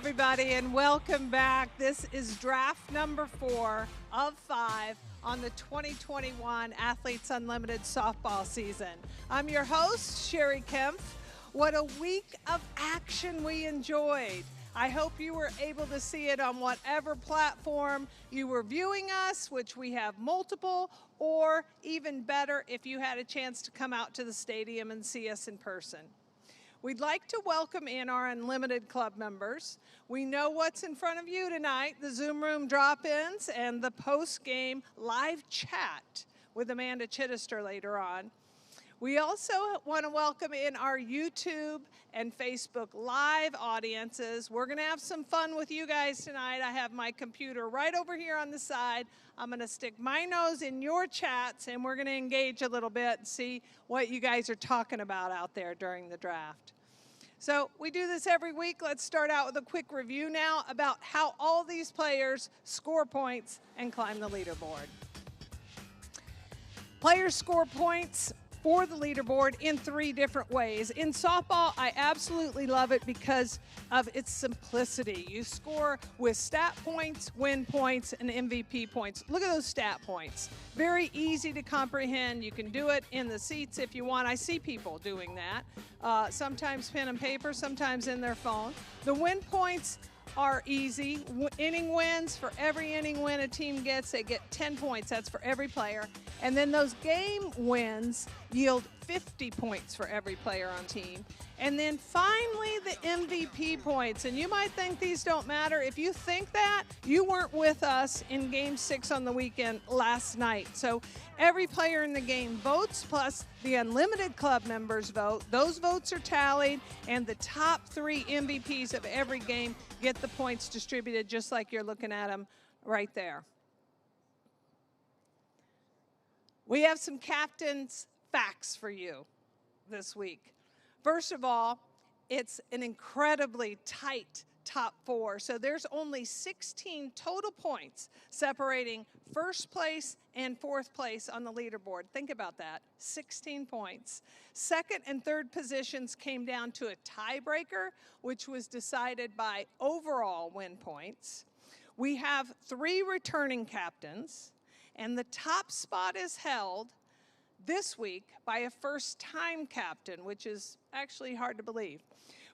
everybody, and welcome back. This is draft number 4 of 5 on the 2021 Athletes Unlimited softball season. I'm your host, Sherry Kempf. What a week of action we enjoyed. I hope you were able to see it on whatever platform you were viewing us, which we have multiple, or even better, if you had a chance to come out to the stadium and see us in person. We'd like to welcome in our Unlimited Club members. We know what's in front of you tonight, the Zoom room drop-ins and the post-game live chat with Amanda Chidester later on. We also want to welcome in our YouTube and Facebook Live audiences. We're going to have some fun with you guys tonight. I have my computer right over here on the side. I'm going to stick my nose in your chats, and we're going to engage a little bit and see what you guys are talking about out there during the draft. So we do this every week. Let's start out with a quick review now about how all these players score points and climb the leaderboard. Players score points for the leaderboard in 3 different ways. In softball, I absolutely love it because of its simplicity. You score with stat points, win points, and MVP points. Look at those stat points. Very easy to comprehend. You can do it in the seats if you want. I see people doing that. Sometimes pen and paper, sometimes in their phone. The win points are easy. Inning wins, for every inning win a team gets, they get 10 points. That's for every player. And then those game wins yield 50 points for every player on team. And then finally the MVP points. And you might think these don't matter. If you think that, you weren't with us in Game 6 on the weekend last night. So every player in the game votes, plus the Unlimited Club members vote. Those votes are tallied, and the top 3 MVPs of every game get the points distributed just like you're looking at them right there. We have some captain's facts for you this week. First of all, it's an incredibly tight top 4. So there's only 16 total points separating first place and 4th place on the leaderboard. Think about that, 16 points. Second and third positions came down to a tiebreaker, which was decided by overall win points. We have 3 returning captains, and the top spot is held this week by a first-time captain, which is actually hard to believe.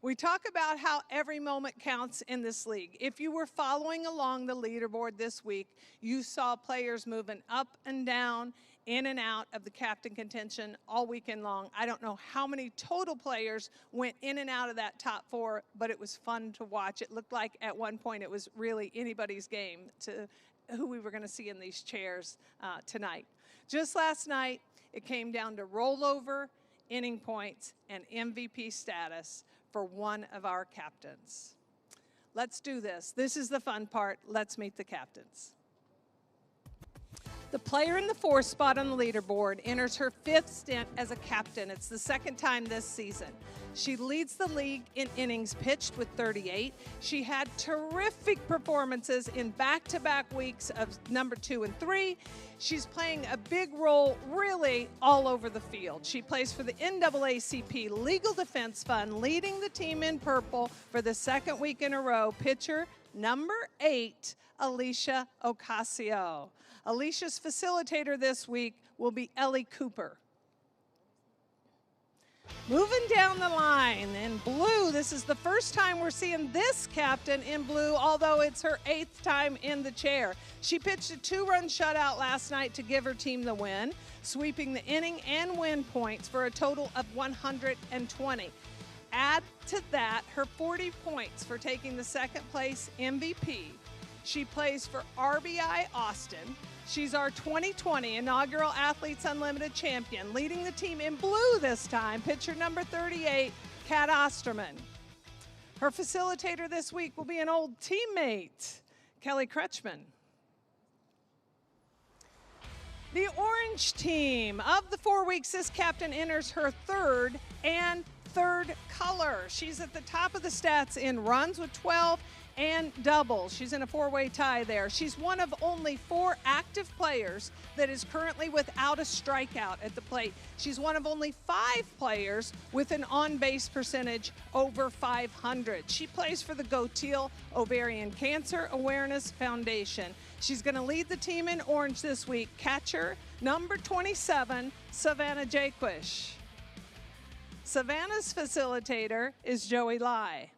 We talk about how every moment counts in this league. If you were following along the leaderboard this week, you saw players moving up and down, in and out of the captain contention all weekend long. I don't know how many total players went in and out of that top 4, but it was fun to watch. It looked like at one point it was really anybody's game to who we were going to see in these chairs tonight. Just last night, it came down to rollover, inning points, and MVP status for one of our captains. Let's do this. This is the fun part. Let's meet the captains. The player in the 4th spot on the leaderboard enters her 5th stint as a captain. It's the 2nd time this season. She leads the league in innings pitched with 38. She had terrific performances in back-to-back weeks of number 2 and 3. She's playing a big role really all over the field. She plays for the NAACP Legal Defense Fund, leading the team in purple for the 2nd week in a row. Pitcher number 8, Aleshia Ocasio. Aleshia's facilitator this week will be Ellie Cooper. Moving down the line in blue, this is the first time we're seeing this captain in blue, although it's her 8th time in the chair. She pitched a 2-run shutout last night to give her team the win, sweeping the inning and win points for a total of 120. Add to that her 40 points for taking the 2nd place MVP. She plays for RBI Austin. She's our 2020 inaugural Athletes Unlimited champion, leading the team in blue this time, pitcher number 38, Kat Osterman. Her facilitator this week will be an old teammate, Kelly Kretschmann. The orange team. Of the 4 weeks, this captain enters her 3rd and 3rd color. She's at the top of the stats in runs with 12 and doubles. She's in a four-way tie there. She's one of only 4 active players that is currently without a strikeout at the plate. She's one of only 5 players with an on-base percentage over 500. She plays for the Gotil Ovarian Cancer Awareness Foundation. She's going to lead the team in orange this week. Catcher number 27, Sahvanna Jaquish. Savannah's facilitator is Joey Lai.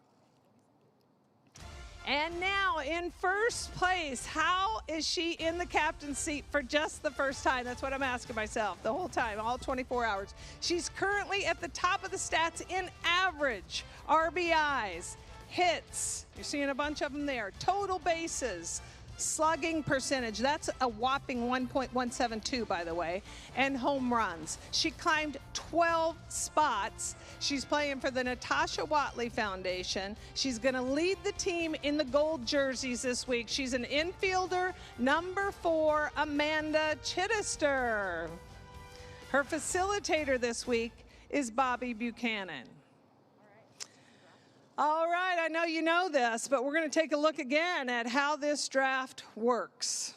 And now in first place, how is she in the captain's seat for just the first time? That's what I'm asking myself the whole time, all 24 hours. She's currently at the top of the stats in average, RBIs, hits, you're seeing a bunch of them there, total bases, slugging percentage, that's a whopping 1.172, by the way, and home runs. She climbed 12 spots. She's playing for the Natasha Watley Foundation. She's going to lead the team in the gold jerseys this week. She's an infielder, number 4, Amanda Chidester. Her facilitator this week is Bobby Buchanan. All right, I know you know this, but we're going to take a look again at how this draft works.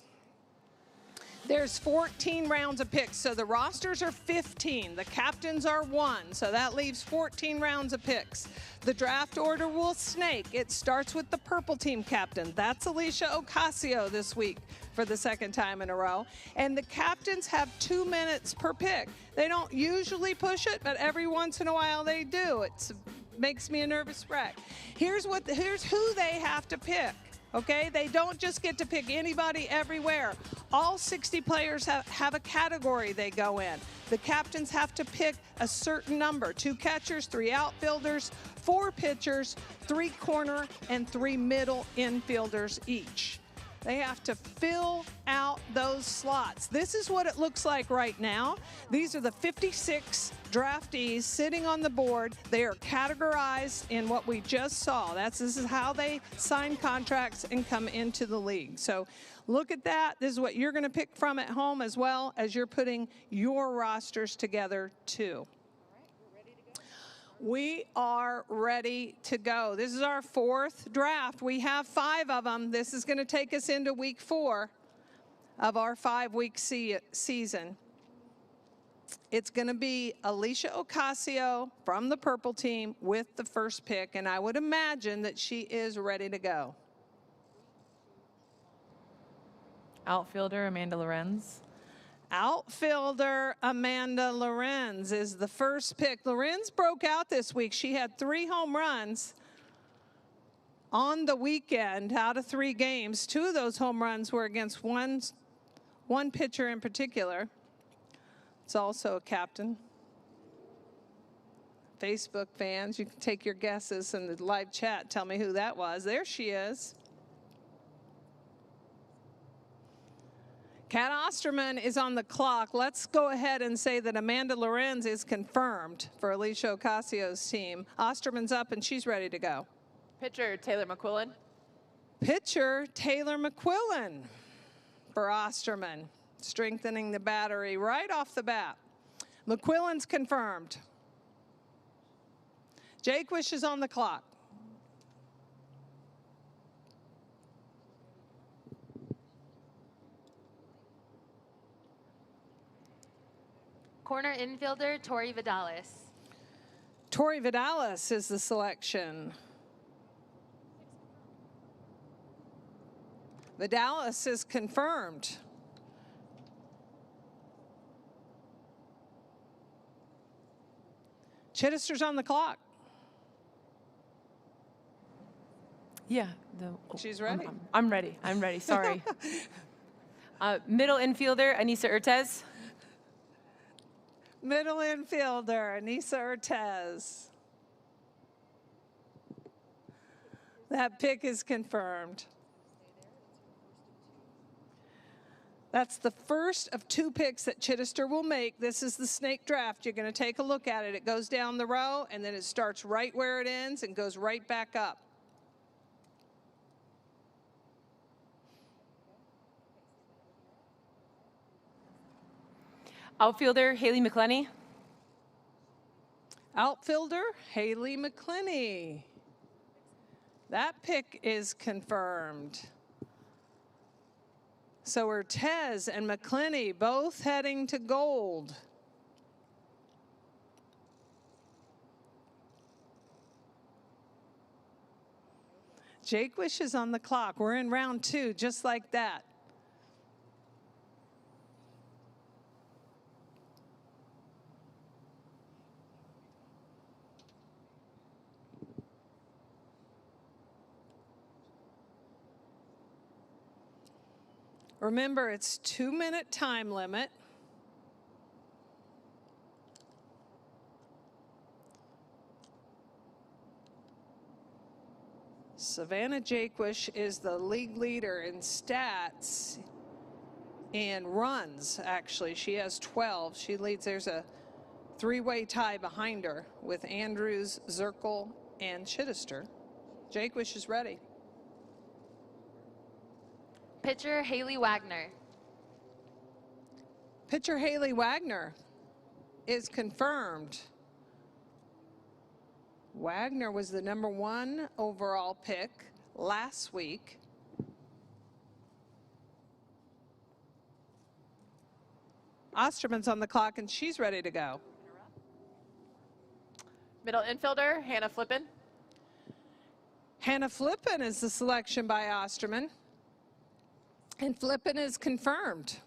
There's 14 rounds of picks, so the rosters are 15. The captains are 1, so that leaves 14 rounds of picks. The draft order will snake. It starts with the purple team captain. That's Aleshia Ocasio this week for the second time in a row. And the captains have 2 minutes per pick. They don't usually push it, but every once in a while they do. It makes me a nervous wreck. Here's who they have to pick. Okay, they don't just get to pick anybody everywhere. All 60 players have a category they go in. The captains have to pick a certain number, 2 catchers, 3 outfielders, 4 pitchers, 3 corner, and 3 middle infielders each. They have to fill out those slots. This is what it looks like right now. These are the 56 draftees sitting on the board. They are categorized in what we just saw. This is how they sign contracts and come into the league. So look at that. This is what you're going to pick from at home as well as you're putting your rosters together too. We are ready to go. This is our 4th draft. We have 5 of them. This is going to take us into week 4 of our 5-week season. It's going to be Aleshia Ocasio from the purple team with the first pick, and I would imagine that she is ready to go. Outfielder, Amanda Lorenz. Outfielder Amanda Lorenz is the first pick. Lorenz broke out this week. She had 3 home runs on the weekend out of 3 games. 2 of those home runs were against one pitcher in particular. It's also a captain. Facebook fans, you can take your guesses in the live chat. Tell me who that was. There she is. Kat Osterman is on the clock. Let's go ahead and say that Amanda Lorenz is confirmed for Aleshia Ocasio's team. Osterman's up and she's ready to go. Pitcher, Taylor McQuillan. Pitcher, Taylor McQuillan for Osterman, strengthening the battery right off the bat. McQuillan's confirmed. Jaquish is on the clock. Corner infielder, Tori Vidalis. Tori Vidalis is the selection. Vidalis is confirmed. Chidester's on the clock. Yeah. She's ready. I'm ready. I'm ready. Sorry. Middle infielder, Anissa Urtez. Middle infielder, Anissa Urtez. That pick is confirmed. That's the first of 2 picks that Chidester will make. This is the snake draft. You're going to take a look at it. It goes down the row, and then it starts right where it ends and goes right back up. Outfielder, Haley McClenny. Outfielder, Haley McClenny. That pick is confirmed. So are Tez and McClinney both heading to gold. Jaquish is on the clock. We're in round 2, just like that. Remember, it's 2-minute time limit. Sahvanna Jaquish is the league leader in stats and runs, actually. She has 12. She leads. There's a 3-way tie behind her with Andrews, Zirkle, and Chidester. Jaquish is ready. Pitcher Haley Wagner. Pitcher Haley Wagner is confirmed. Wagner was the #1 overall pick last week. Osterman's on the clock, and she's ready to go. Middle infielder, Hannah Flippen. Hannah Flippen is the selection by Osterman. And Flippen is confirmed.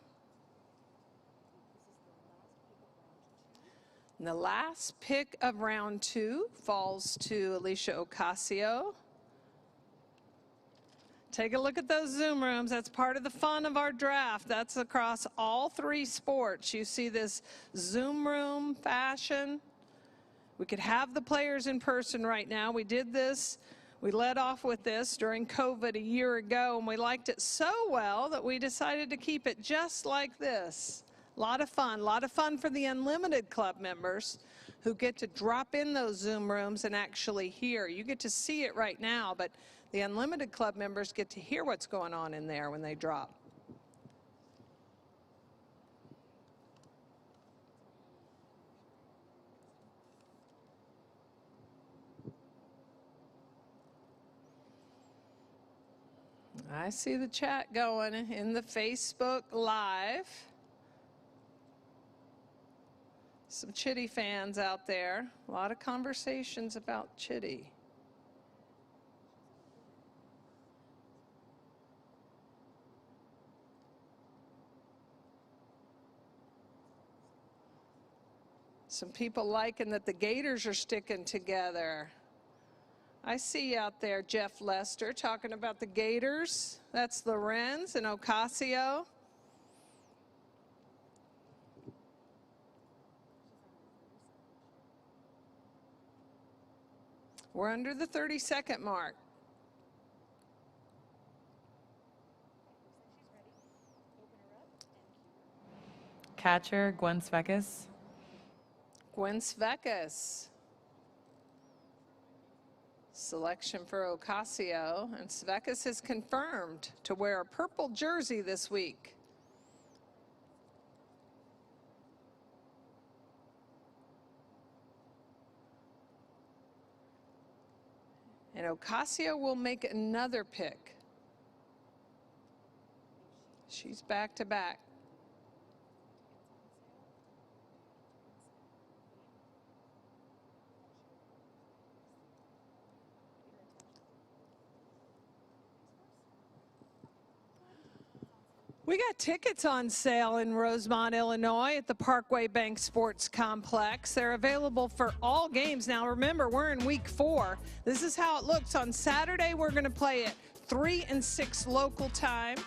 And the last pick of round 2 falls to Aleshia Ocasio. Take a look at those Zoom rooms. That's part of the fun of our draft. That's across all 3 sports. You see this Zoom room fashion. We could have the players in person right now. We did this. We led off with this during COVID a year ago, and we liked it so well that we decided to keep it just like this. A lot of fun for the Unlimited Club members who get to drop in those Zoom rooms and actually hear. You get to see it right now, but the Unlimited Club members get to hear what's going on in there when they drop. I see the chat going in the Facebook Live. Some Chitty fans out there. A lot of conversations about Chitty. Some people liking that the Gators are sticking together. I see out there Jeff Lester talking about the Gators. That's Lorenz and Ocasio. We're under the 30-second mark. Catcher, Gwen Svekis. Gwen Svekis. Selection for Ocasio, and Svekis is confirmed to wear a purple jersey this week. And Ocasio will make another pick. She's back to back. We got tickets on sale in Rosemont, Illinois at the Parkway Bank Sports Complex. They're available for all games. Now remember, we're in week 4. This is how it looks. On Saturday, we're going to play at 3 and 6 local time.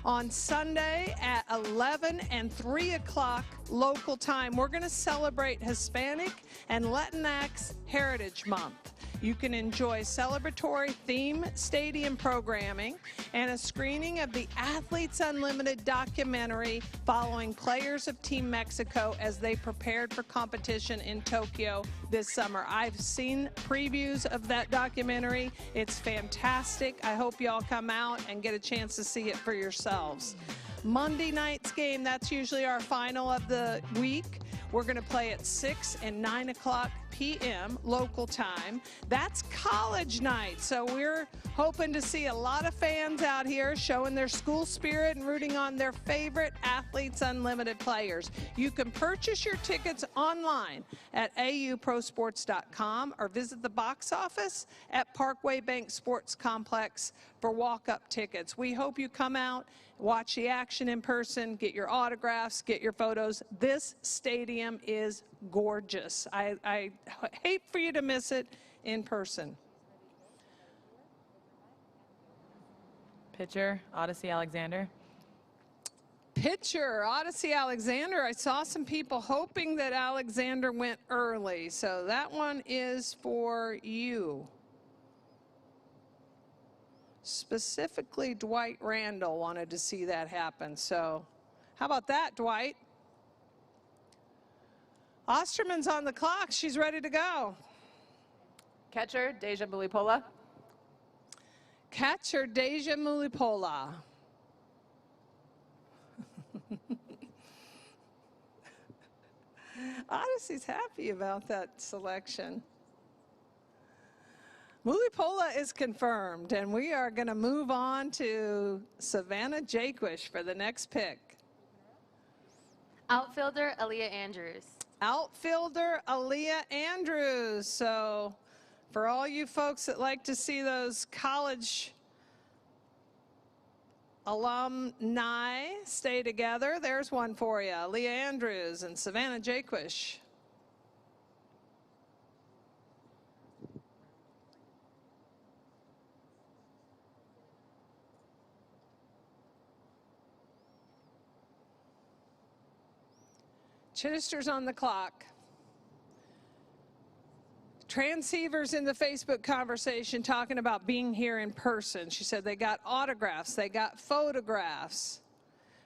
On Sunday at 11 and 3 o'clock local time, we're going to celebrate Hispanic and Latinx Heritage Month. You can enjoy celebratory theme stadium programming and a screening of the Athletes Unlimited documentary following players of Team Mexico as they prepared for competition in Tokyo this summer. I've seen previews of that documentary. It's fantastic. I hope y'all come out and get a chance to see it for yourselves. Monday night's game, that's usually our final of the week. We're going to play at 6 and 9 o'clock p.m. local time. That's college night, so we're hoping to see a lot of fans out here showing their school spirit and rooting on their favorite Athletes Unlimited players. You can purchase your tickets online at auprosports.com or visit the box office at Parkway Bank Sports Complex for walk-up tickets. We hope you come out, watch the action in person, get your autographs, get your photos. This stadium is gorgeous. I hate for you to miss it in person. Pitcher, Odyssey Alexander. Pitcher, Odyssey Alexander. I saw some people hoping that Alexander went early, so that one is for you. Specifically, Dwight Randall wanted to see that happen, so how about that, Dwight? Osterman's on the clock. She's ready to go. Catcher, Deja Mulipola. Catcher, Deja Mulipola. Odyssey's happy about that selection. Mulipola is confirmed, and we are going to move on to Sahvanna Jaquish for the next pick. Outfielder, Aaliyah Andrews. Outfielder, Aaliyah Andrews. So for all you folks that like to see those college alumni stay together, there's one for you. Aaliyah Andrews and Sahvanna Jaquish. Chidester's on the clock. Transceivers in the Facebook conversation talking about being here in person. She said they got autographs, they got photographs.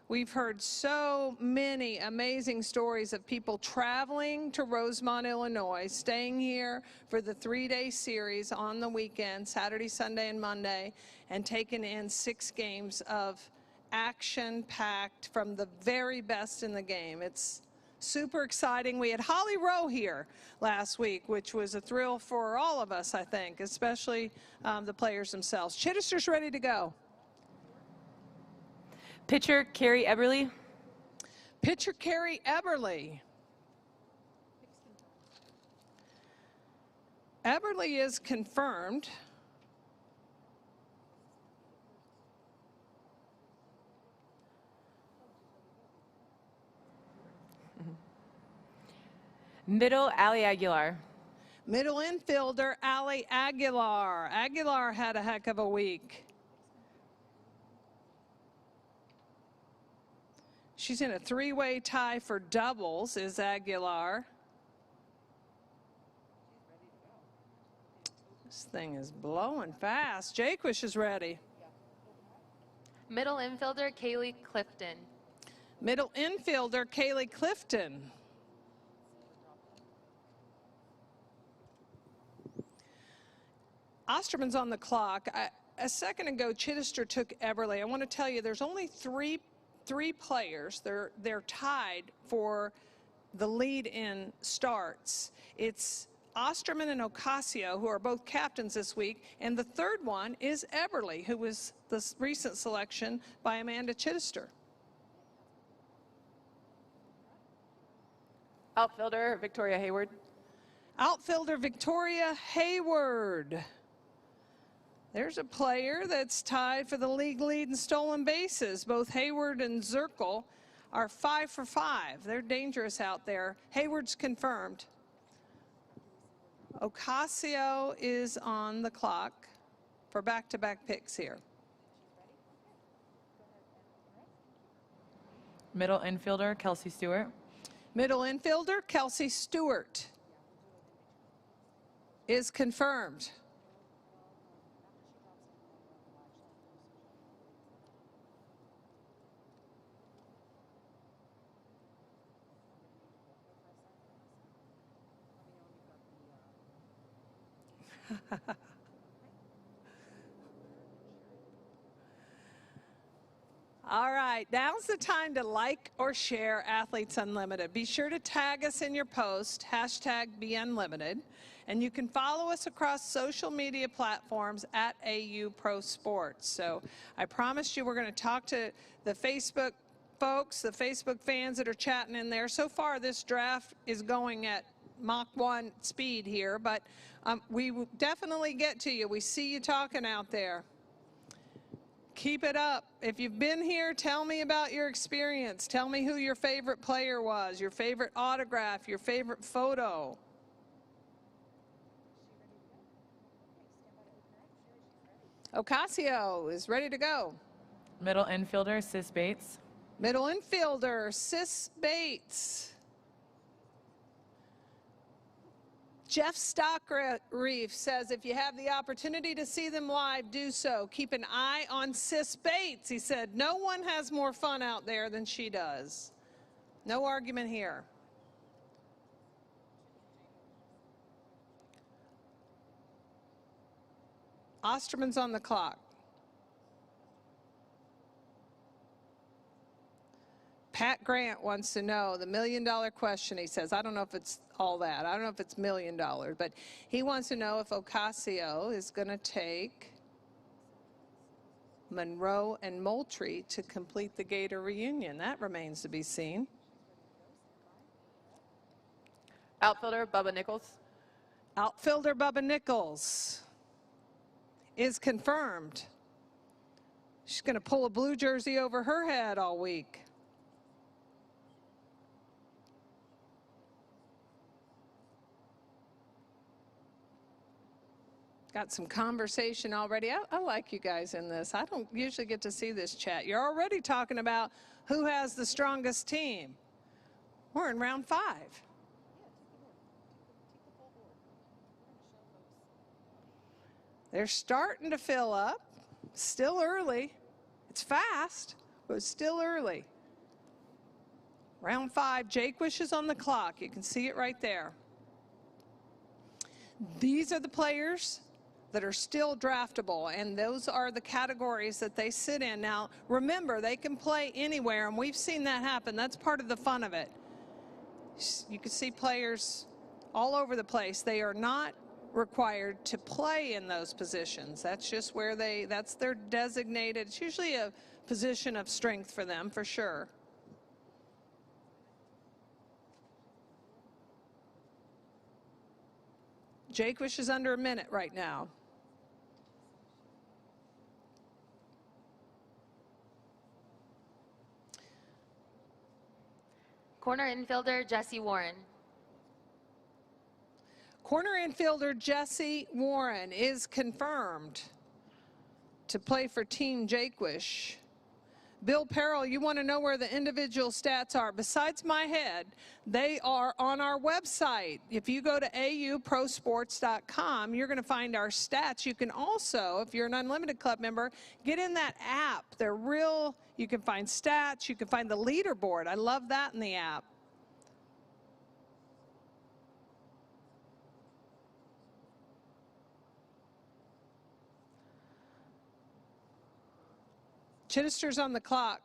We've heard so many amazing stories of people traveling to Rosemont, Illinois, staying here for the 3-day series on the weekend, Saturday, Sunday, and Monday, and taking in 6 games of action-packed from the very best in the game. It's super exciting. We had Holly Rowe here last week, which was a thrill for all of us, I think, especially the players themselves. Chidester's ready to go. Pitcher, Carrie Eberly. Pitcher, Carrie Eberly. Eberly is confirmed. Middle, Ali Aguilar. Middle infielder, Ali Aguilar. Aguilar had a heck of a week. She's in a 3-way tie for doubles, is Aguilar. This thing is blowing fast. Jaquish is ready. Middle infielder, Kaylee Clifton. Middle infielder, Kaylee Clifton. Osterman's on the clock. A second ago, Chidester took Eberly. I want to tell you, there's only three players. They're tied for the lead in starts. It's Osterman and Ocasio, who are both captains this week, and the third one is Eberly, who was the recent selection by Amanda Chidester. Outfielder, Victoria Hayward. Outfielder, Victoria Hayward. There's a player that's tied for the league lead in stolen bases. Both Hayward and Zirkle are 5 for 5. They're dangerous out there. Hayward's confirmed. Ocasio is on the clock for back-to-back picks here. Middle infielder, Kelsey Stewart. Middle infielder, Kelsey Stewart is confirmed. All right, now's the time to like or share Athletes Unlimited. Be sure to tag us in your post, #BeUnlimited, and you can follow us across social media platforms at AU Pro Sports. So I promised you we're going to talk to the Facebook folks, the Facebook fans that are chatting in there. So far, this draft is going at Mach 1 speed here, but we will definitely get to you. We see you talking out there. Keep it up. If you've been here, tell me about your experience. Tell me who your favorite player was, your favorite autograph, your favorite photo. Ocasio is ready to go. Middle infielder, Sis Bates. Middle infielder, Sis Bates. Jeff Stockreef says, if you have the opportunity to see them live, do so. Keep an eye on Sis Bates. He said, no one has more fun out there than she does. No argument here. Osterman's on the clock. Pat Grant wants to know the $1 million question. He says, I don't know if it's all that. I don't know if it's $1 million, but he wants to know if Ocasio is going to take Monroe and Moultrie to complete the Gator reunion. That remains to be seen. Outfielder, Bubba Nichols. Outfielder Bubba Nichols is confirmed. She's going to pull a blue jersey over her head all week. Got some conversation already. I like you guys in this. I don't usually get to see this chat. You're already talking about who has the strongest team. We're in round 5. They're starting to fill up. Still early. It's fast, but it's still early. Round 5, Jaquish is on the clock. You can see it right there. These are the players that are still draftable, and those are the categories that they sit in. Now, remember, they can play anywhere, and we've seen that happen. That's part of the fun of it. You can see players all over the place. They are not required to play in those positions. That's just where that's their designated. It's usually a position of strength for them, for sure. Jaquish is under a minute right now. Corner infielder, Jesse Warren. Corner infielder Jesse Warren is confirmed to play for Team Jaquish. Bill Perrell, you want to know where the individual stats are. Besides my head, they are on our website. If you go to auprosports.com, you're going to find our stats. You can also, if you're an Unlimited Club member, get in that app. They're real. You can find stats. You can find the leaderboard. I love that in the app. Chidester's on the clock.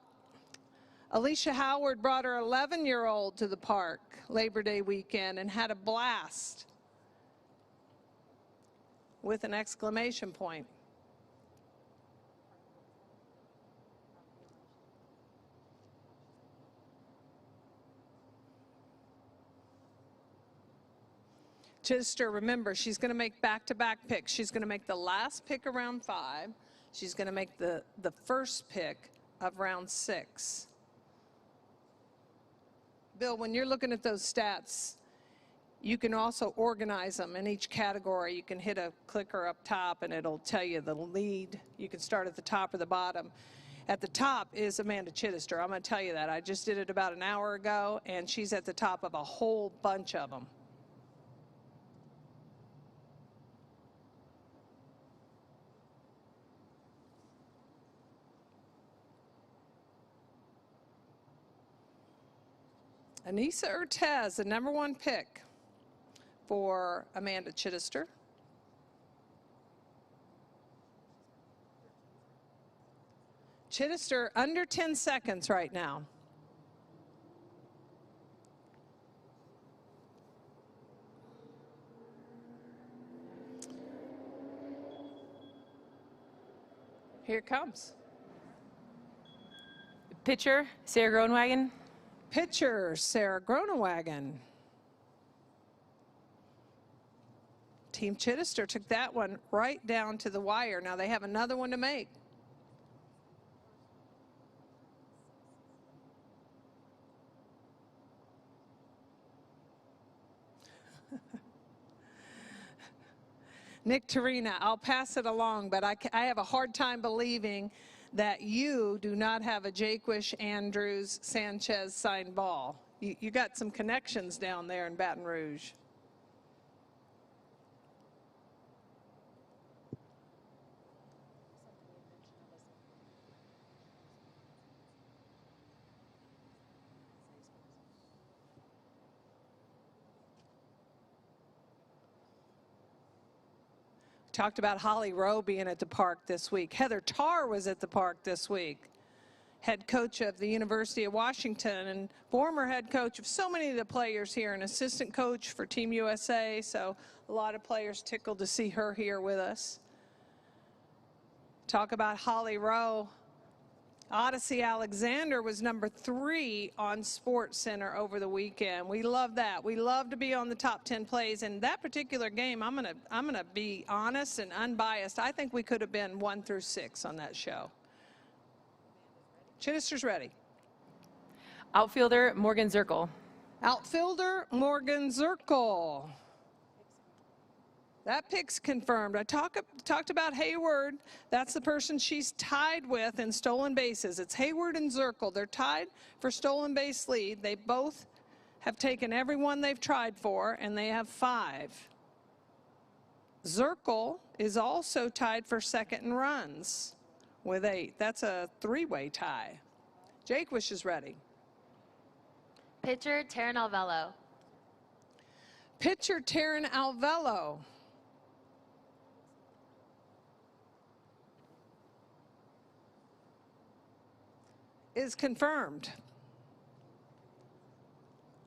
Aleshia Howard brought her 11-year-old to the park Labor Day weekend and had a blast with an exclamation point. Chidester, remember, she's going to make back-to-back picks. She's going to make the last pick of round 5. She's going to make the first pick of round 6. Bill, when you're looking at those stats, you can also organize them in each category. You can hit a clicker up top and it'll tell you the lead. You can start at the top or the bottom. At the top is Amanda Chidester. I'm going to tell you that. I just did it about an hour ago, and she's at the top of a whole bunch of them. Anissa Urtez, the #1 pick for Amanda Chidester. Chidester under 10 seconds right now. Here it comes. Pitcher, Sarah Groenwagen. Pitcher, Sarah Groenwagen. Team Chidester took that one right down to the wire. Now they have another one to make. Nick Tarina, I'll pass it along, but I have a hard time believing that you do not have a Jaquish, Andrews, Sanchez signed ball. You got some connections down there in Baton Rouge. Talked about Holly Rowe being at the park this week. Heather Tarr was at the park this week. Head coach of the University of Washington and former head coach of so many of the players here, an assistant coach for Team USA. So a lot of players tickled to see her here with us. Talk about Holly Rowe. Odyssey Alexander was number 3 on SportsCenter over the weekend. We love that. We love to be on the top 10 plays. In that particular game, I'm gonna be honest and unbiased. I think we could have been 1 through 6 on that show. Chidester's ready. Outfielder, Morgan Zirkle. Outfielder, Morgan Zirkle. That pick's confirmed. I talked about Hayward. That's the person she's tied with in stolen bases. It's Hayward and Zirkle. They're tied for stolen base lead. They both have taken every one they've tried for, and they have 5. Zirkle is also tied for second in runs with 8. That's a 3-way tie. Jaquish is ready. Pitcher, Taryn Alvello. Pitcher, Taryn Alvello. Is confirmed.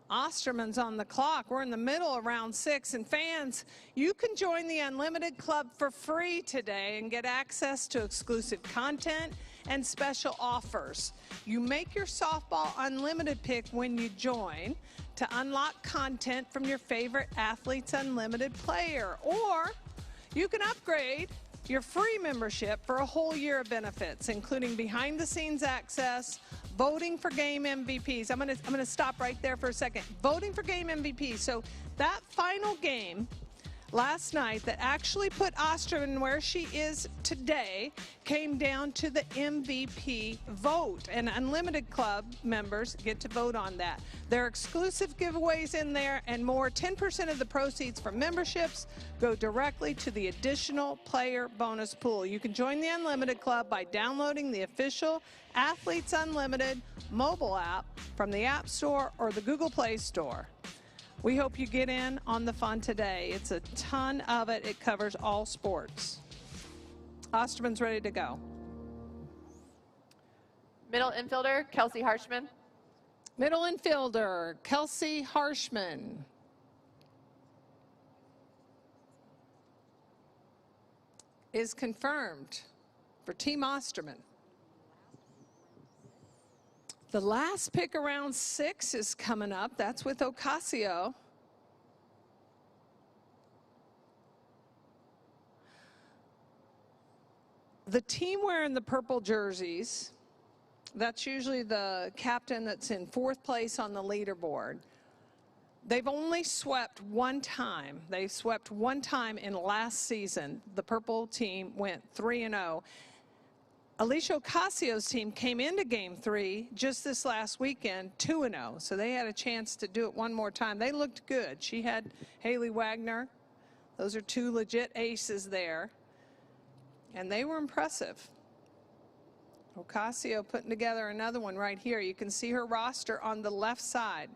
Osterman's on the clock. We're in the middle of round 6. And fans, you can join the Unlimited Club for free today and get access to exclusive content and special offers. You make your softball unlimited pick when you join to unlock content from your favorite Athletes Unlimited player. Or you can upgrade your free membership for a whole year of benefits, including behind-the-scenes access, voting for game MVPs. I'm gonna stop right there for a second. Voting for game MVP. So that final game last night that actually put Osterman where she is today came down to the MVP vote, and Unlimited Club members get to vote on that. There are exclusive giveaways in there and more. 10% of the proceeds from memberships go directly to the additional player bonus pool. You can join the Unlimited Club by downloading the official Athletes Unlimited mobile app from the App Store or the Google Play Store. We hope you get in on the fun today. It's a ton of it. It covers all sports. Osterman's ready to go. Middle infielder, Kelsey Harshman. Middle infielder, Kelsey Harshman. Is confirmed for Team Osterman. The last pick around 6 is coming up. That's with Ocasio. The team wearing the purple jerseys, that's usually the captain that's in 4th place on the leaderboard. They've only swept one time. They swept one time in last season. The purple team went 3-0. Aleshia Ocasio's team came into Game 3 just this last weekend, 2-0. So they had a chance to do it one more time. They looked good. She had Haley Wagner. Those are 2 legit aces there. And they were impressive. Ocasio putting together another one right here. You can see her roster on the left side.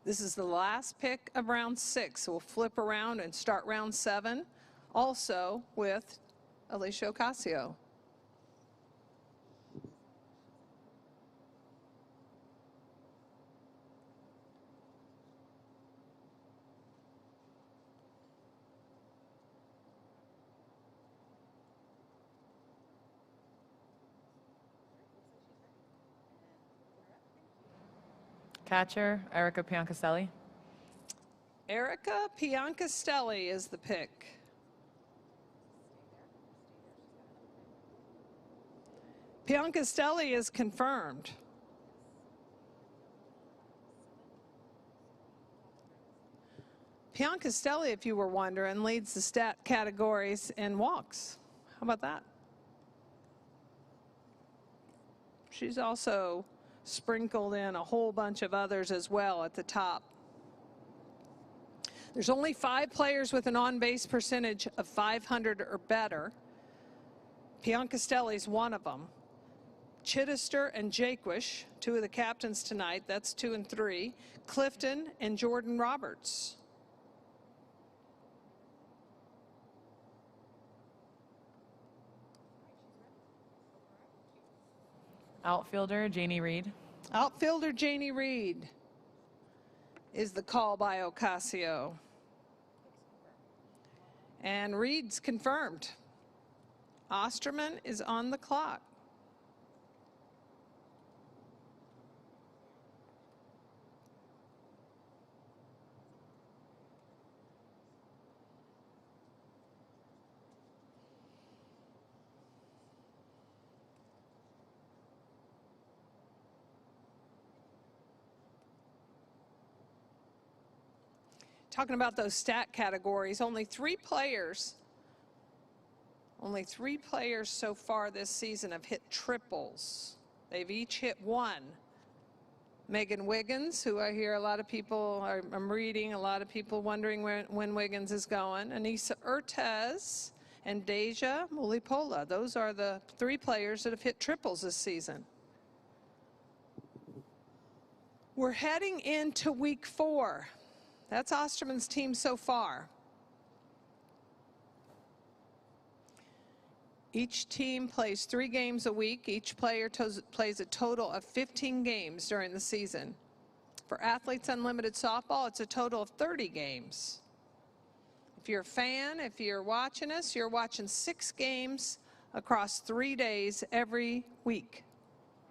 This is the last pick of round 6. So we'll flip around and start round 7, also with Aleshia Ocasio. Catcher, Erica Piancastelli. Erica Piancastelli is the pick. Piancastelli is confirmed. Piancastelli, if you were wondering, leads the stat categories in walks. How about that? She's also sprinkled in a whole bunch of others as well at the top. There's only 5 players with an on-base percentage of 500 or better. Piancastelli's one of them. Chidester and Jaquish, 2 of the captains tonight. That's 2 and 3. Clifton and Jordan Roberts. Outfielder, Janie Reed. Outfielder Janie Reed is the call by Ocasio. And Reed's confirmed. Osterman is on the clock. Talking about those stat categories, only 3 players so far this season have hit triples. They've each hit 1. Megan Wiggins, who I hear a lot of people, I'm reading a lot of people wondering when Wiggins is going. Anissa Urtez and Deja Mulipola. Those are the 3 players that have hit triples this season. We're heading into week 4. That's Osterman's team so far. Each team plays 3 games a week. Each player plays a total of 15 games during the season. For Athletes Unlimited Softball, it's a total of 30 games. If you're a fan, if you're watching us, you're watching 6 games across 3 days every week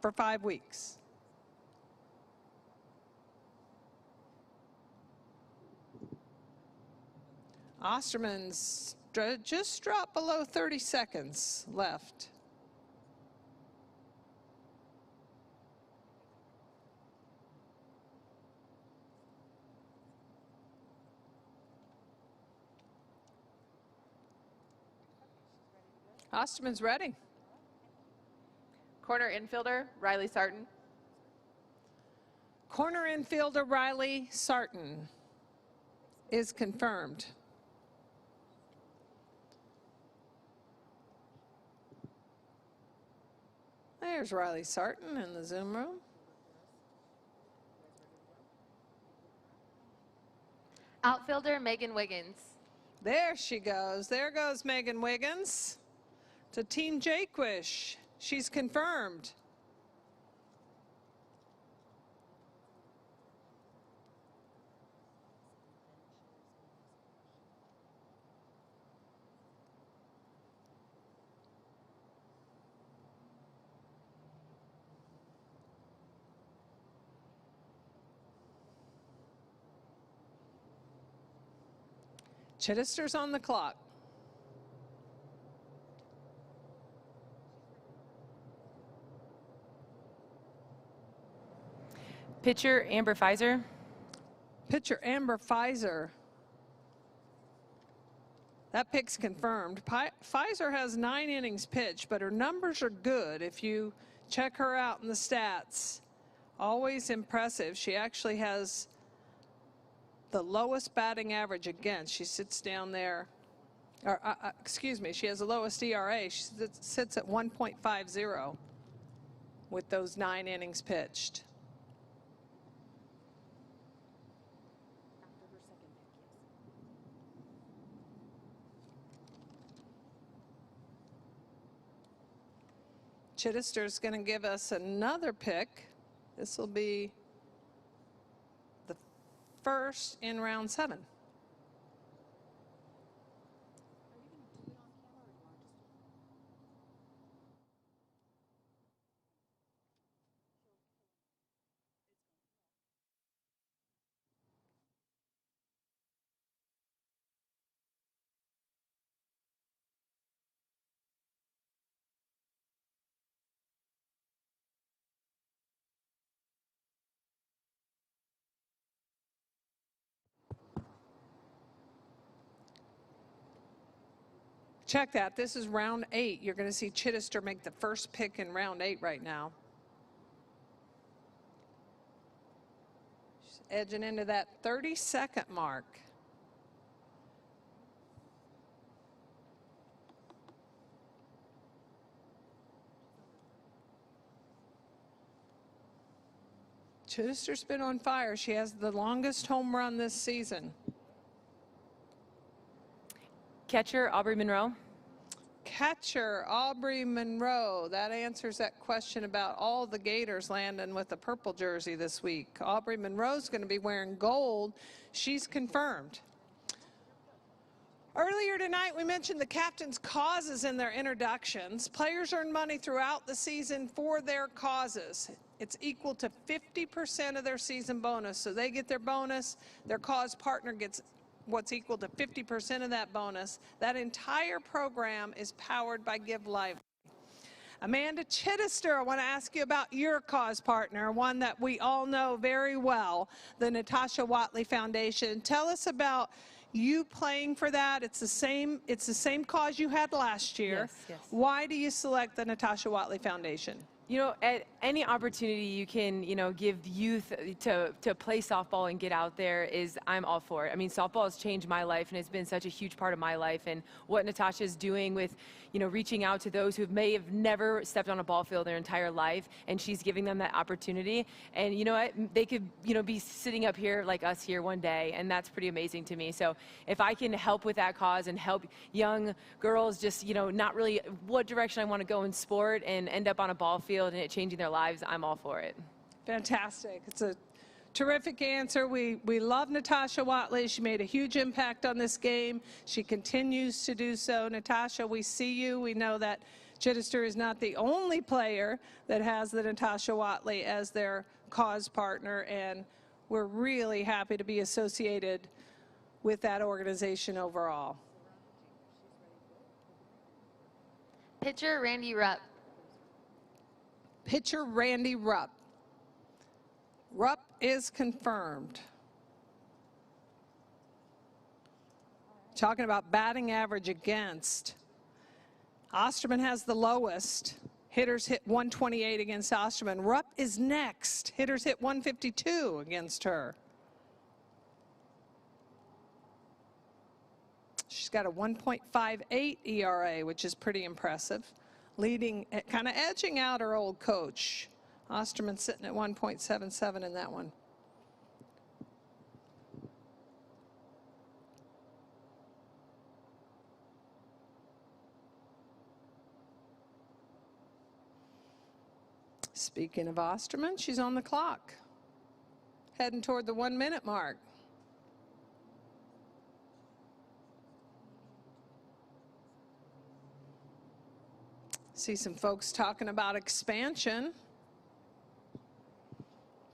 for 5 weeks. Osterman's just dropped below 30 seconds left. Osterman's ready. Corner infielder, Riley Sarton. Corner infielder Riley Sarton is confirmed. There's Riley Sarton in the Zoom room. Outfielder Megan Wiggins. There she goes. There goes Megan Wiggins to Team Jaquish. She's confirmed. Chidester's on the clock. Pitcher, Amber Pfizer. Pitcher Amber Pfizer. That pick's confirmed. Pfizer has 9 innings pitched, but her numbers are good. If you check her out in the stats, always impressive. She actually has the lowest batting average against. She sits down there, or excuse me, she has the lowest ERA. She sits at 1.50 with those 9 innings pitched. Chidester's going to give us another pick. This will be the first in round 7. Check that. This is round 8. You're going to see Chidester make the first pick in round 8 right now. She's edging into that 30-second mark. Chidester's been on fire. She has the longest home run this season. Catcher, Aubrey Monroe. Catcher, Aubrey Monroe. That answers that question about all the Gators landing with a purple jersey this week. Aubrey Monroe's going to be wearing gold. She's confirmed. Earlier tonight, we mentioned the captain's causes in their introductions. Players earn money throughout the season for their causes. It's equal to 50% of their season bonus. So they get their bonus, their cause partner gets what's equal to 50% of that bonus. That entire program is powered by Give Lively. Amanda Chidester, I want to ask you about your cause partner, one that we all know very well, the Natasha Watley Foundation. Tell us about you playing for that. It's the same cause you had last year. Yes, yes. Why do you select the Natasha Watley Foundation? You know, at any opportunity you can, give youth to play softball and get out there I'm all for it. I mean, softball has changed my life, and it's been such a huge part of my life. And what Natasha's doing with, reaching out to those who may have never stepped on a ball field their entire life, and she's giving them that opportunity. And you know what? They could, be sitting up here like us here one day, and that's pretty amazing to me. So if I can help with that cause and help young girls just, not really what direction I want to go in sport and end up on a ball field and it changing their lives, I'm all for it. Fantastic. It's a terrific answer. We love Natasha Watley. She made a huge impact on this game. She continues to do so. Natasha, we see you. We know that Chidester is not the only player that has the Natasha Watley as their cause partner, and we're really happy to be associated with that organization overall. Pitcher, Randy Rupp. Pitcher Randy Rupp. Rupp is confirmed. Talking about batting average against. Osterman has the lowest. Hitters hit 128 against Osterman. Rupp is next. Hitters hit 152 against her. She's got a 1.58 ERA, which is pretty impressive. Leading, kind of edging out her old coach. Osterman sitting at 1.77 in that one. Speaking of Osterman, she's on the clock. Heading toward the 1 minute mark. See some folks talking about expansion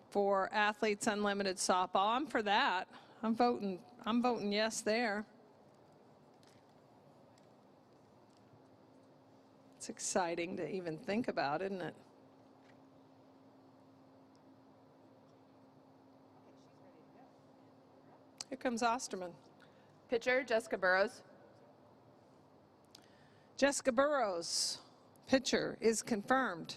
for Athletes Unlimited Softball. I'm for that. I'm voting yes there. It's exciting to even think about, isn't it? Here comes Osterman. Pitcher, Jessica Burrows. Jessica Burrows, pitcher, is confirmed.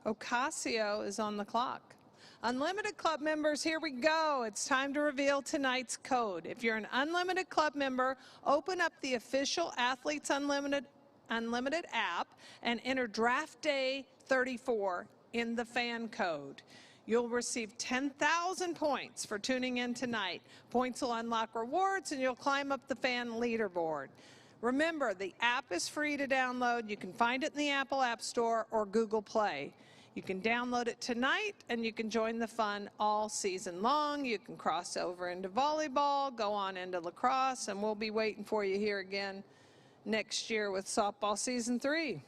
Ocasio is on the clock. Unlimited Club members, here we go. It's time to reveal tonight's code. If you're an Unlimited Club member, open up the official Athletes Unlimited app and enter Draft Day 34 in the fan code. You'll receive 10,000 points for tuning in tonight. Points will unlock rewards, and you'll climb up the fan leaderboard. Remember, the app is free to download. You can find it in the Apple App Store or Google Play. You can download it tonight, and you can join the fun all season long. You can cross over into volleyball, go on into lacrosse, and we'll be waiting for you here again next year with softball season 3.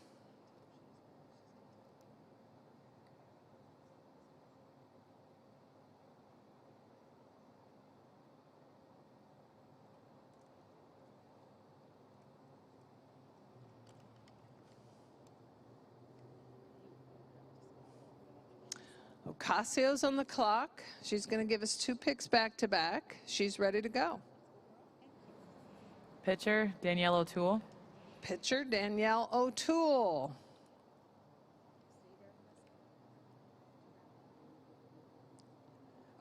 Ocasio's on the clock. She's going to give us 2 picks back to back. She's ready to go. Pitcher, Danielle O'Toole. Pitcher, Danielle O'Toole.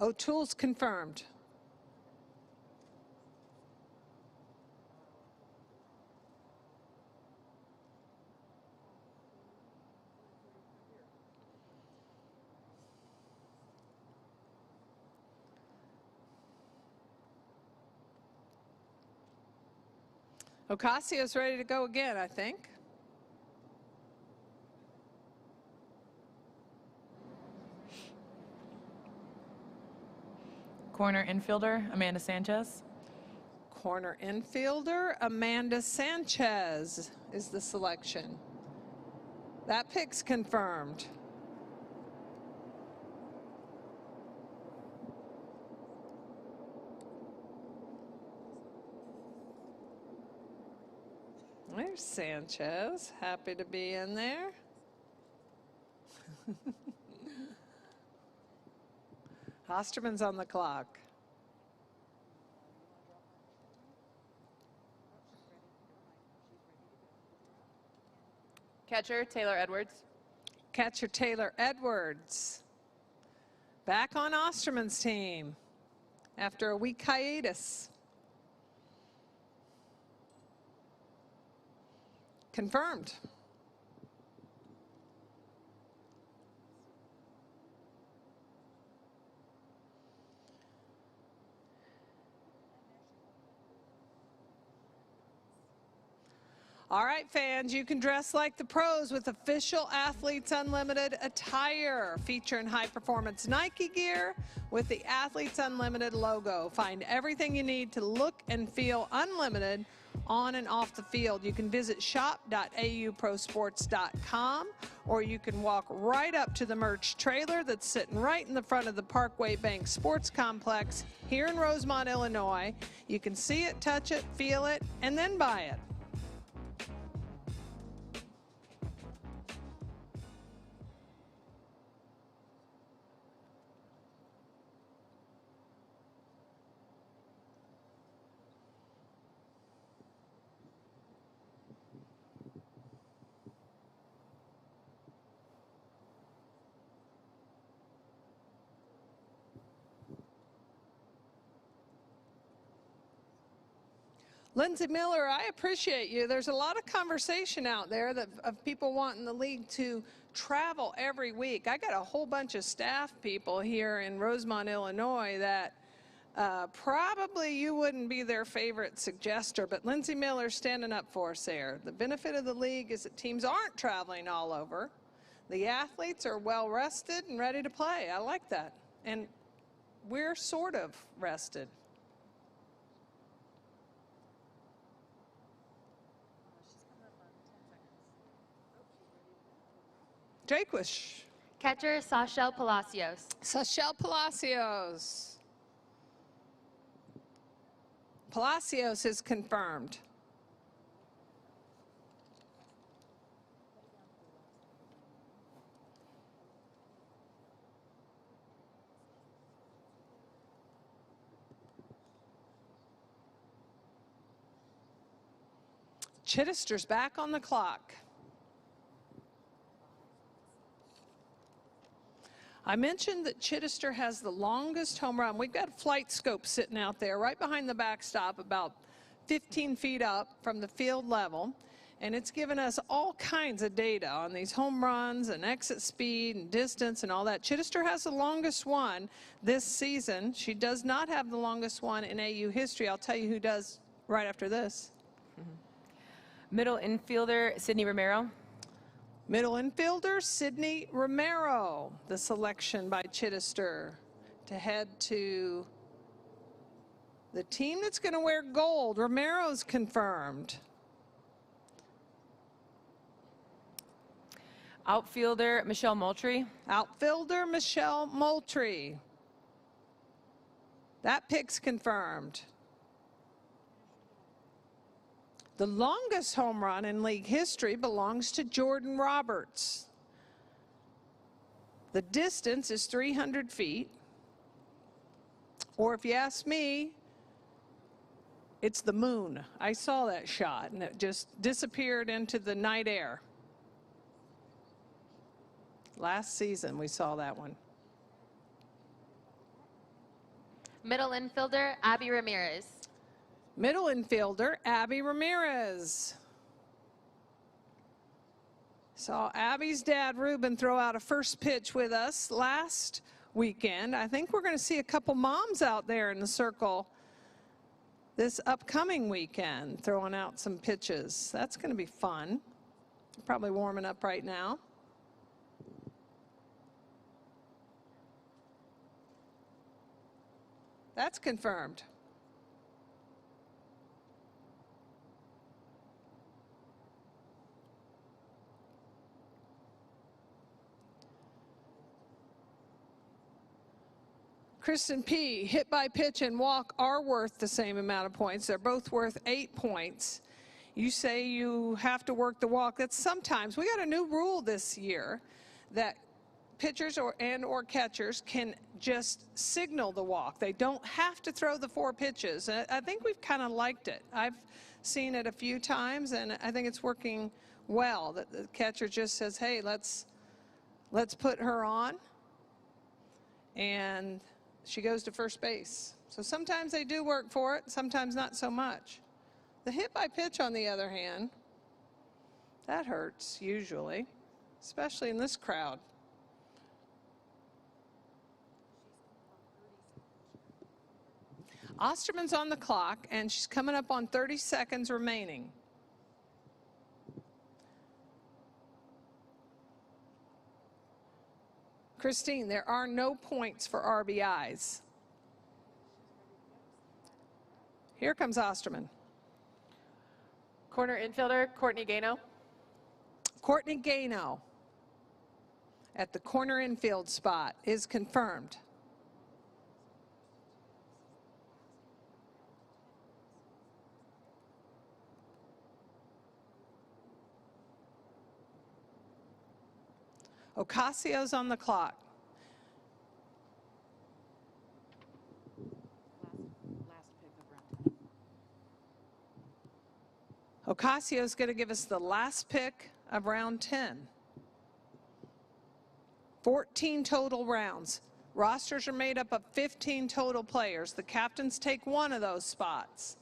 O'Toole's confirmed. Ocasio's ready to go again, I think. Corner infielder, Amanda Sanchez. Corner infielder, Amanda Sanchez is the selection. That pick's confirmed. There's Sanchez, happy to be in there. Osterman's on the clock. Catcher, Taylor Edwards. Catcher Taylor Edwards. Back on Osterman's team after a week hiatus. Confirmed. All right, fans, you can dress like the pros with official Athletes Unlimited attire featuring high-performance Nike gear with the Athletes Unlimited logo. Find everything you need to look and feel unlimited on and off the field. You can visit shop.auprosports.com, or you can walk right up to the merch trailer that's sitting right in the front of the Parkway Bank Sports Complex here in Rosemont, Illinois. You can see it, touch it, feel it, and then buy it. Lindsay Miller, I appreciate you. There's a lot of conversation out there of people wanting the league to travel every week. I got a whole bunch of staff people here in Rosemont, Illinois that probably you wouldn't be their favorite suggester, but Lindsay Miller's standing up for us there. The benefit of the league is that teams aren't traveling all over. The athletes are well rested and ready to play. I like that. And we're sort of rested. Jaquish. Catcher, Sachel Palacios. Sachel Palacios. Palacios is confirmed. Chidester's back on the clock. I mentioned that Chidester has the longest home run. We've got a flight scope sitting out there right behind the backstop, about 15 feet up from the field level. And it's given us all kinds of data on these home runs and exit speed and distance and all that. Chidester has the longest one this season. She does not have the longest one in AU history. I'll tell you who does right after this. Middle infielder, Sydney Romero. Middle infielder, Sydney Romero, the selection by Chidester to head to the team that's going to wear gold. Romero's confirmed. Outfielder, Michelle Moultrie. Outfielder, Michelle Moultrie. That pick's confirmed. The longest home run in league history belongs to Jordan Roberts. The distance is 300 feet. Or if you ask me, it's the moon. I saw that shot and it just disappeared into the night air. Last season we saw that one. Middle infielder, Abby Ramirez. Middle infielder, Abby Ramirez. Saw Abby's dad, Ruben, throw out a first pitch with us last weekend. I think we're going to see a couple moms out there in the circle this upcoming weekend throwing out some pitches. That's going to be fun. Probably warming up right now. That's confirmed. Kristen P., hit by pitch and walk are worth the same amount of points. They're both worth 8 points. You say you have to work the walk. That's sometimes. We got a new rule this year that pitchers or catchers can just signal the walk. They don't have to throw the 4 pitches. I think we've kind of liked it. I've seen it a few times, and I think it's working well. That the catcher just says, hey, let's put her on. And she goes to first base. So sometimes they do work for it, sometimes not so much. The hit by pitch, on the other hand, that hurts usually, especially in this crowd. Osterman's on the clock, and she's coming up on 30 seconds remaining. Christine, there are no points for RBIs. Here comes Osterman. Corner infielder, Courtney Gano. Courtney Gano at the corner infield spot is confirmed. Ocasio's on the clock. Ocasio's going to give us the last pick of round 10. 14 total rounds. Rosters are made up of 15 total players. The captains take one of those spots.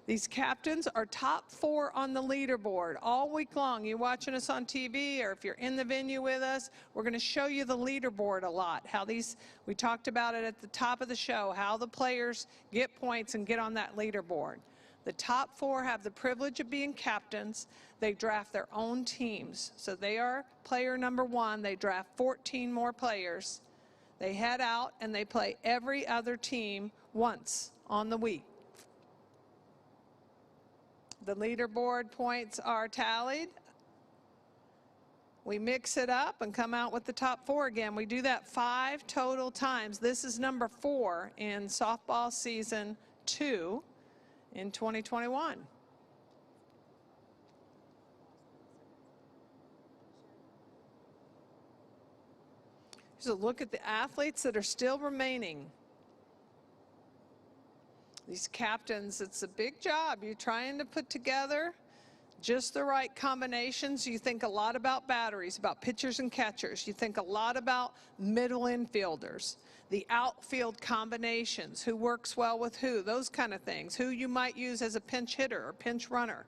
These captains are top 4 on the leaderboard all week long. You watching us on TV, or if you're in the venue with us, we're going to show you the leaderboard a lot. How these, we talked about it at the top of the show, how the players get points and get on that leaderboard. The top 4 have the privilege of being captains. They draft their own teams. So they are player number 1. They draft 14 more players. They head out and they play every other team once on the week. The leaderboard points are tallied. We mix it up and come out with the top 4 again. We do that 5 total times. This is number 4 in softball season 2 in 2021. Here's a look at the athletes that are still remaining. These captains, it's a big job. You're trying to put together just the right combinations. You think a lot about batteries, about pitchers and catchers. You think a lot about middle infielders, the outfield combinations, who works well with who, those kind of things, who you might use as a pinch hitter or pinch runner.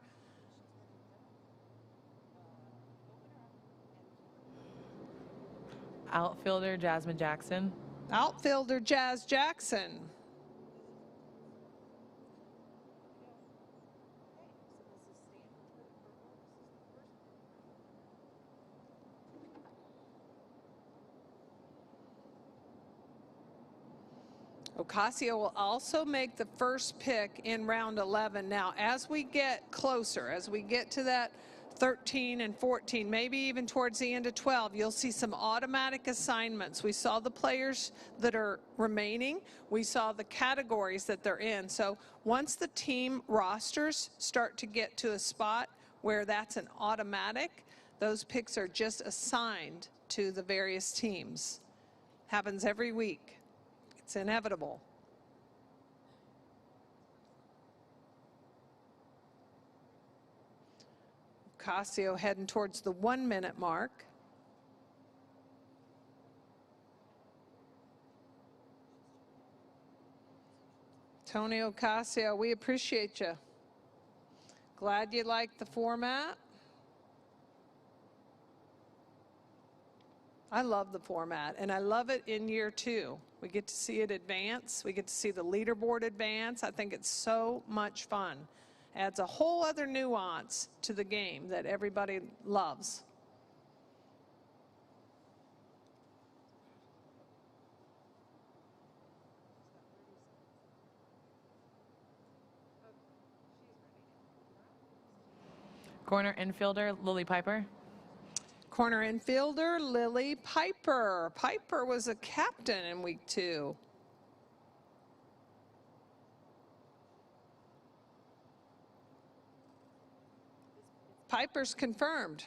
Outfielder Jasmine Jackson. Outfielder Jazz Jackson. Ocasio will also make the first pick in round 11. Now, as we get closer, as we get to that 13 and 14, maybe even towards the end of 12, you'll see some automatic assignments. We saw the players that are remaining. We saw the categories that they're in. So once the team rosters start to get to a spot where that's an automatic, those picks are just assigned to the various teams. Happens every week. It's inevitable. Ocasio heading towards the 1 minute mark. Tony Ocasio, we appreciate you. Glad you like the format. I love the format, and I love it in year 2. We get to see it advance. We get to see the leaderboard advance. I think it's so much fun. Adds a whole other nuance to the game that everybody loves. Corner infielder Lily Piper. Corner infielder, Lily Piper. Piper was a captain in week 2. Piper's confirmed.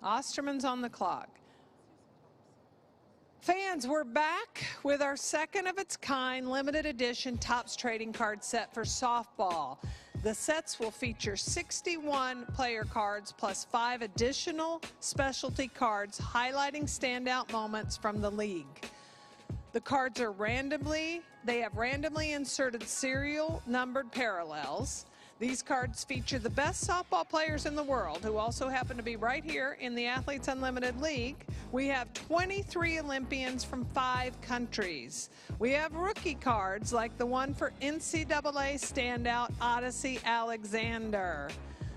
Osterman's on the clock. Fans, we're back with our second of its kind limited edition Topps trading card set for softball. The sets will feature 61 player cards plus 5 additional specialty cards highlighting standout moments from the league. The cards are they have randomly inserted serial numbered parallels. These cards feature the best softball players in the world who also happen to be right here in the Athletes Unlimited League. We have 23 Olympians from 5 countries. We have rookie cards like the one for NCAA standout Odyssey Alexander.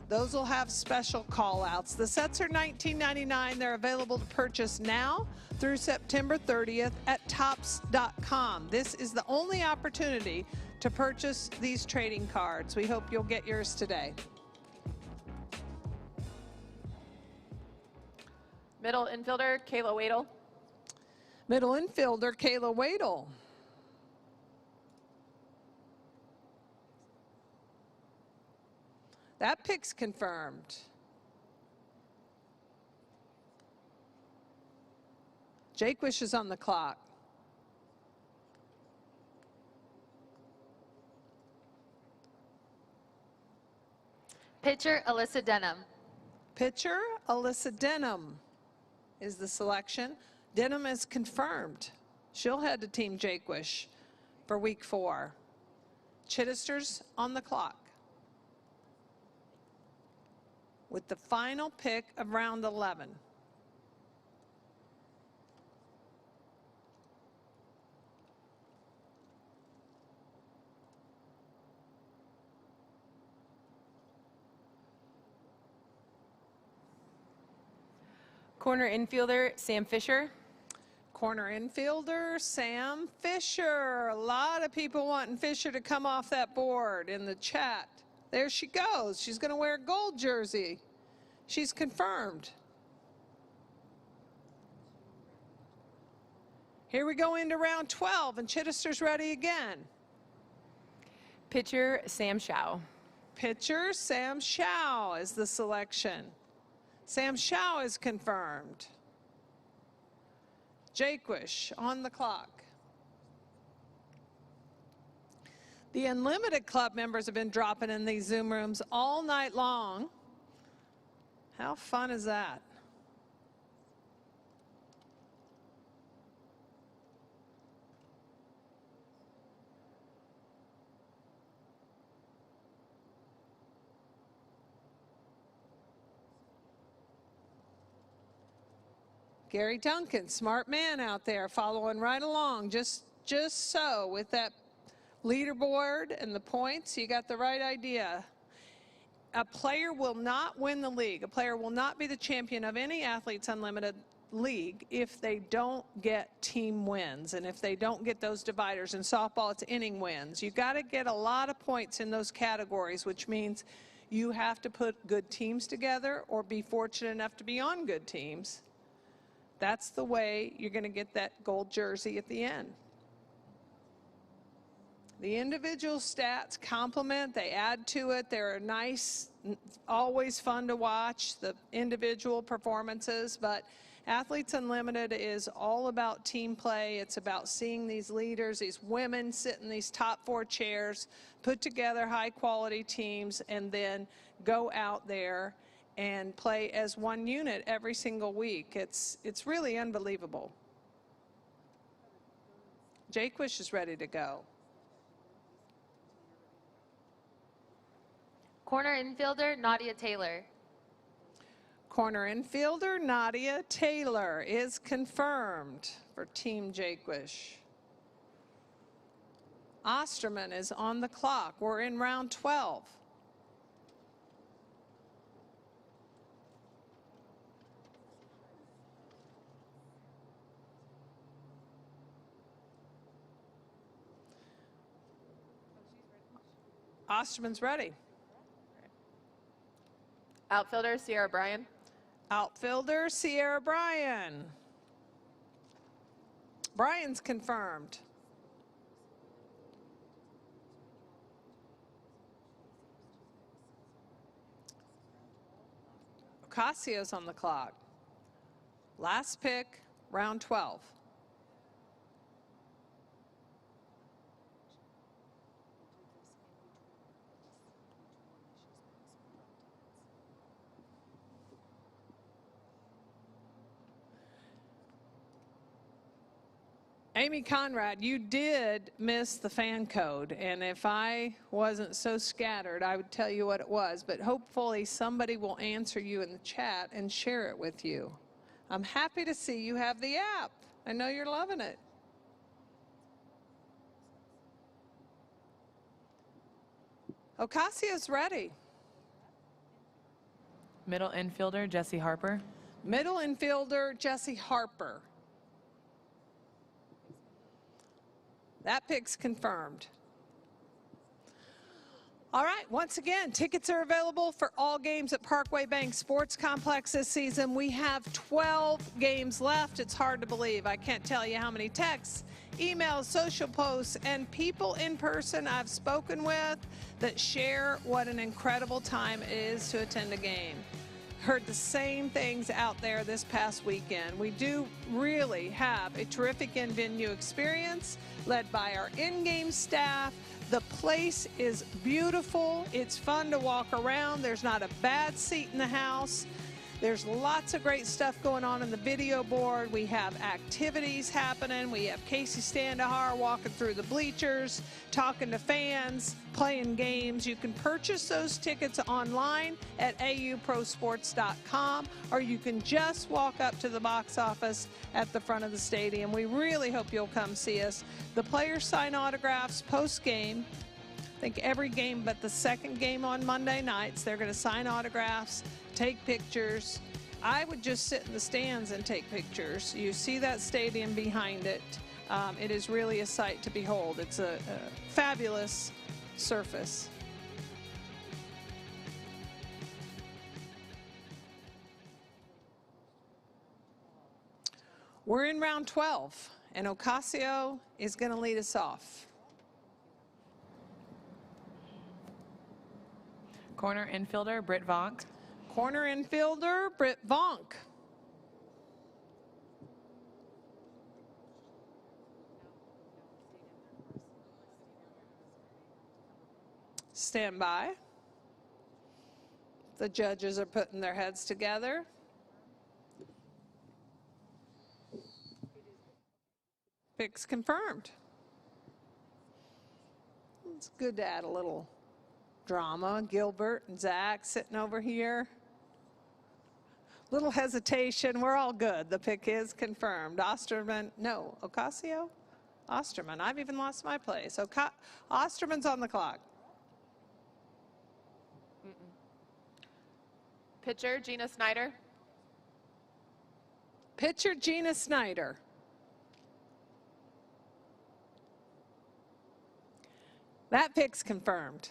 Those will have special call-outs. The sets are $19.99. They're available to purchase now through September 30th at Topps.com. This is the only opportunity to purchase these trading cards. We hope you'll get yours today. Middle infielder, Kayla Wadle. Middle infielder, Kayla Wadle. That pick's confirmed. Jaquish is on the clock. Pitcher, Alyssa Denham. Pitcher, Alyssa Denham is the selection. Denham is confirmed. She'll head to Team Jaquish for week 4. Chidester's on the clock with the final pick of round 11. Corner infielder, Sam Fisher. Corner infielder, Sam Fisher. A lot of people wanting Fisher to come off that board in the chat. There she goes. She's going to wear a gold jersey. She's confirmed. Here we go into round 12, and Chidester's ready again. Pitcher, Sam Shao. Pitcher, Sam Shao is the selection. Sam Shao is confirmed. Jaquish on the clock. The Unlimited Club members have been dropping in these Zoom rooms all night long. How fun is that? Gary Duncan, smart man out there, following right along, just so with that leaderboard and the points. You got the right idea. A player will not win the league. A player will not be the champion of any Athletes Unlimited league if they don't get team wins and if they don't get those dividers. In softball, it's inning wins. You got to get a lot of points in those categories, which means you have to put good teams together or be fortunate enough to be on good teams. That's the way you're going to get that gold jersey at the end. The individual stats complement, they add to it. They're nice, always fun to watch, the individual performances, but Athletes Unlimited is all about team play. It's about seeing these leaders, these women sit in these top 4 chairs, put together high quality teams, and then go out there and play as one unit every single week. It's really unbelievable. Jaquish is ready to go. Corner infielder, Nadia Taylor. Corner infielder Nadia Taylor is confirmed for Team Jaquish. Osterman is on the clock. We're in round 12. Osterman's ready. Outfielder, Sierra Bryan. Outfielder Sierra Bryan. Bryan's confirmed. Ocasio's on the clock. Last pick, round 12. Amy Conrad, you did miss the fan code, and if I wasn't so scattered, I would tell you what it was, but hopefully somebody will answer you in the chat and share it with you. I'm happy to see you have the app. I know you're loving it. Ocasio's ready. Middle infielder, Jesse Harper. Middle infielder, Jesse Harper. That pick's confirmed. All right, once again, tickets are available for all games at Parkway Bank Sports Complex this season. We have 12 games left. It's hard to believe. I can't tell you how many texts, emails, social posts, and people in person I've spoken with that share what an incredible time it is to attend a game. Heard the same things out there this past weekend. We do really have a terrific in-venue experience led by our in-game staff. The place is beautiful. It's fun to walk around. There's not a bad seat in the house. There's lots of great stuff going on the video board. We have activities happening. We have Casey Standahar walking through the bleachers, talking to fans, playing games. You can purchase those tickets online at auprosports.com, or you can just walk up to the box office at the front of the stadium. We really hope you'll come see us. The players sign autographs post-game. I think every game but the second game on Monday nights, they're going to sign autographs, take pictures. I would just sit in the stands and take pictures. You see that stadium behind it. It is really a sight to behold. It's a fabulous surface. We're in round 12, and Ocasio is going to lead us off. Corner infielder, Britt Vonk. Corner infielder, Britt Vonk. Stand by. The judges are putting their heads together. Pick's confirmed. It's good to add a little drama. Gilbert and Zach sitting over here. Little hesitation. We're all good. The pick is confirmed. Osterman, no, Ocasio? Osterman. I've even lost my place. Osterman's on the clock. Pitcher, Gina Snyder. Pitcher, Gina Snyder. That pick's confirmed.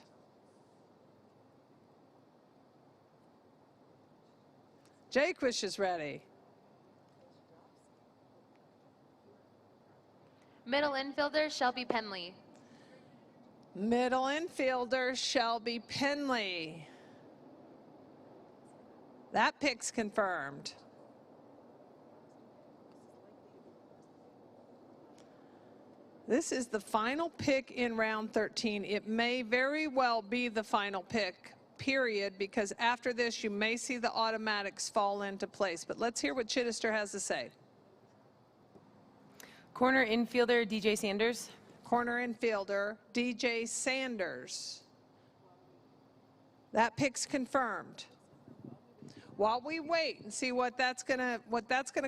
Jaquish is ready. Middle infielder, Shelby Penley. Middle infielder, Shelby Penley. That pick's confirmed. This is the final pick in round 13. It may very well be the final pick, period, because after this you may see the automatics fall into place. But let's hear what Chidester has to say. Corner infielder, DJ Sanders. Corner infielder, DJ Sanders. That pick's confirmed. While we wait and see what that's gonna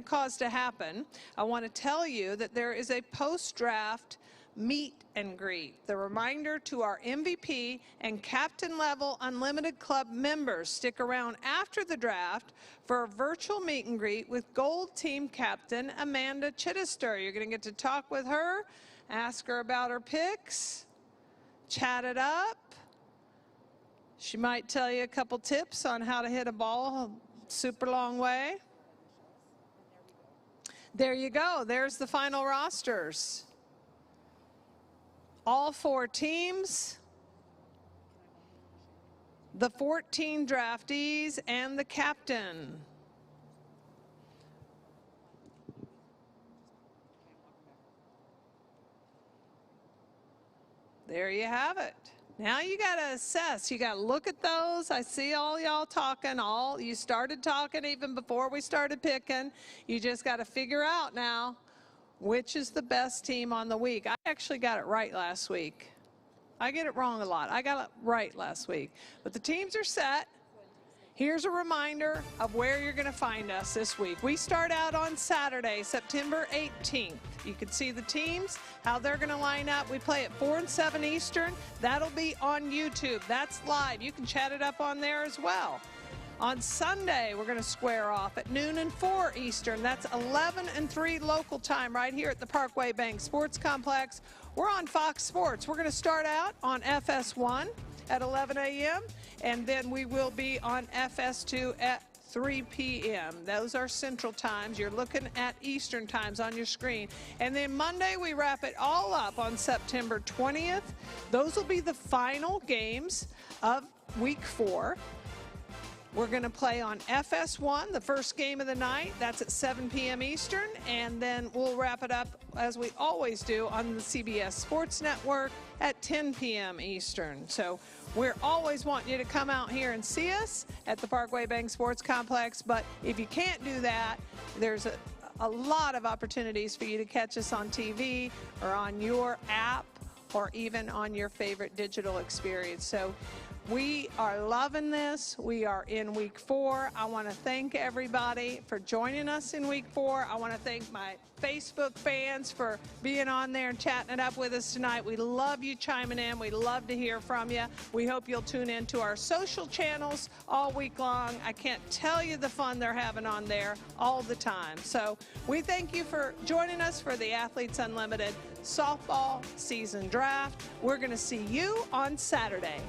cause to happen, I want to tell you that there is a post-draft meet and greet. The reminder to our MVP and captain level Unlimited Club members, stick around after the draft for a virtual meet and greet with Gold Team captain Amanda Chidester. You're going to get to talk with her, ask her about her picks, chat it up. She might tell you a couple tips on how to hit a ball a super long way. There you go. There's the final rosters. All 4 teams, the 14 draftees, and the captain. There you have it. Now you got to assess. You got to look at those. I see all y'all talking. You started talking even before we started picking. You just got to figure out now which is the best team on the week. I actually got it right last week. I get it wrong a lot. I got it right last week. But the teams are set. Here's a reminder of where you're going to find us this week. We start out on Saturday, September 18th. You can see the teams, how they're going to line up. We play at 4 and 7 Eastern. That'll be on YouTube. That's live. You can chat it up on there as well. On Sunday, we're going to square off at noon and 4 Eastern. That's 11 and 3 local time right here at the Parkway Bank Sports Complex. We're on Fox Sports. We're going to start out on FS1 at 11 a.m. and then we will be on FS2 at 3 p.m. Those are Central times. You're looking at Eastern times on your screen. And then Monday, we wrap it all up on September 20th. Those will be the final games of Week 4. We're going to play on FS1, the first game of the night. That's at 7 p.m. Eastern. And then we'll wrap it up, as we always do, on the CBS Sports Network at 10 p.m. Eastern. So we're always wanting you to come out here and see us at the Parkway Bank Sports Complex. But if you can't do that, there's a lot of opportunities for you to catch us on TV or on your app or even on your favorite digital experience. So we are loving this. We are in Week 4. I want to thank everybody for joining us in Week 4. I want to thank my Facebook fans for being on there and chatting it up with us tonight. We love you chiming in. We love to hear from you. We hope you'll tune in to our social channels all week long. I can't tell you the fun they're having on there all the time. So we thank you for joining us for the Athletes Unlimited softball season draft. We're going to see you on Saturday.